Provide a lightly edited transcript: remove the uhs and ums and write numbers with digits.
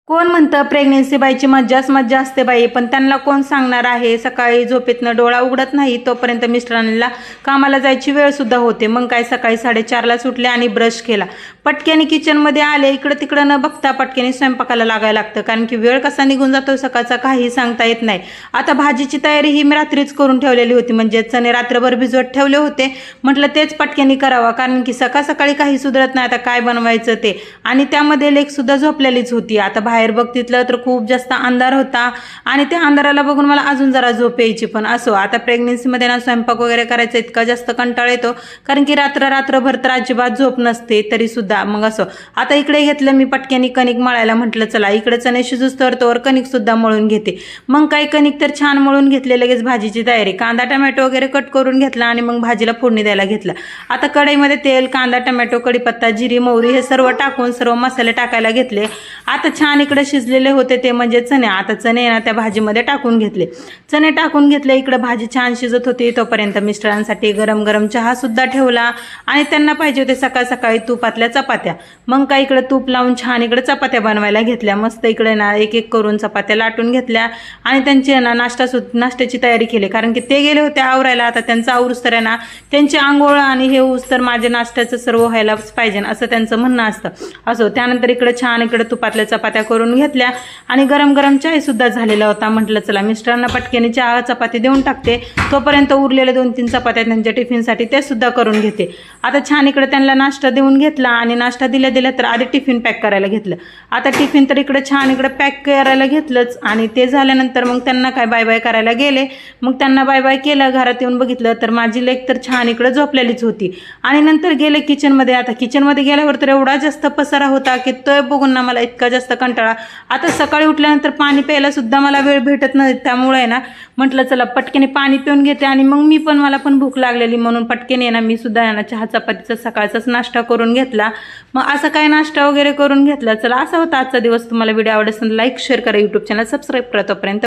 कोण म्हणतं प्रेग्नेन्सी बाईची मज्जाच मज्जा असते बाई, पण त्यांना कोण सांगणार आहे. सकाळी झोपेतनं डोळा उघडत नाही तोपर्यंत मिस्टरांना कामाला जायची वेळ सुद्धा होते. मग काय सकाळी 4:30ला सुटले आणि ब्रश केला, पटक्याने किचनमध्ये आले. इकडं तिकडं न बघता पटक्याने स्वयंपाकाला लागायला लागतं, कारण की वेळ कसा निघून जातो सकाळचा काही सांगता येत नाही. आता भाजीची तयारी ही मी रात्रीच करून ठेवलेली होती, म्हणजे चणे रात्रभर भिजवत ठेवले होते. म्हटलं तेच पटक्याने करावं, कारण की सकाळ सकाळी काही सुधरत नाही आता काय बनवायचं ते. आणि त्यामध्ये लेक सुद्धा झोपलेलीच होती. आता बाहेर बघितलं तर खूप जास्त अंधार होता आणि त्या अंधाराला बघून मला अजून जरा झोप यायची. पण असो, आता प्रेग्नेन्सीमध्ये ना स्वयंपाक वगैरे करायचा इतका जास्त कंटाळा येतो, कारण की रात्रभर तर अजिबात झोप नसते तरी सुद्धा. मग असो, आता इकडे घेतलं मी पटक्याने कणिक मळायला. म्हटलं चला इकडे चणे शिजूस तर कणिक सुद्धा मळून घेते. मग काही कणिक तर छान मळून घेतले. लगेच भाजीची तयारी, कांदा टमॅटो वगैरे कट करून घेतला आणि मग भाजीला फोडणी द्यायला घेतलं. आता कढईमध्ये तेल, कांदा टमॅटो, कढीपत्ता, जिरी, मोहरी हे सर्व टाकून सर्व मसाले टाकायला घेतले. आता छान इकडे शिजलेले होते ते म्हणजे चणे. आता चणे ना त्या भाजीमध्ये टाकून घेतले. चणे टाकून घेतले. इकडे भाजी छान शिजत होती तोपर्यंत मिस्टरांसाठी गरम गरम चहा सुद्धा ठेवला आणि त्यांना पाहिजे होते सकाळ सकाळी तुपातल्या चपात्या. मग काय इकडे तूप लावून छान इकडे चपात्या बनवायला घेतल्या. मस्त इकडे ना एक एक करून चपात्या लाटून घेतल्या आणि त्यांची ना नाश्त्याची तयारी केली, कारण की ते गेले होते आवरायला. आता त्यांचं आवरूस तर ना त्यांची आंघोळ आणि हे होऊस तर माझे नाश्त्याचं सर्व व्हायलाच पाहिजे असं त्यांचं म्हणणं असतं. असो, त्यानंतर इकडे छान इकडे तुपातल्या चपात्या करून घेतल्या आणि गरम गरम चाय सुद्धा झालेला होता. म्हटलं चला मिस्टरांना पटकेने चहा चपाती देऊन टाकते, तोपर्यंत उरलेले 2-3 चपात्या त्यांच्या टिफिनसाठी ते सुद्धा करून घेते. आता छान इकडे त्यांना नाश्ता देऊन घेतला आणि नाश्ता दिल्या तर आधी टिफिन पॅक करायला घेतलं. आता टिफिन तर इकडे छान इकडे पॅक करायला घेतलंच आणि ते झाल्यानंतर मग त्यांना काय बाय बाय करायला गेले. मग त्यांना बाय बाय केलं. घरात येऊन बघितलं तर माझी लेक तर छान इकडे झोपलेलीच होती आणि नंतर गेले किचनमध्ये. आता किचनमध्ये गेल्यावर तर एवढा जास्त पसारा होता की तो बघून ना मला इतका जास्त कंटाळा. आता सकाळी उठल्यानंतर पाणी प्यायला सुद्धा मला वेळ भेटत नाही, त्यामुळे ना म्हटलं चला पटकेने पाणी पिऊन घेते आणि मग मला पण भूक लागलेली म्हणून पटकेने ना मी सुद्धा ना चहा चपातीचा सकाळचाच नाश्ता करून घेतला. मग असं काय नाश्ता वगैरे करून घेतला. चला असा होता आजचा दिवस. तुम्हाला व्हिडिओ आवडत असेल लाईक शेअर करा, यूट्यूब चॅनल सबस्क्राईब करा. तोपर्यंत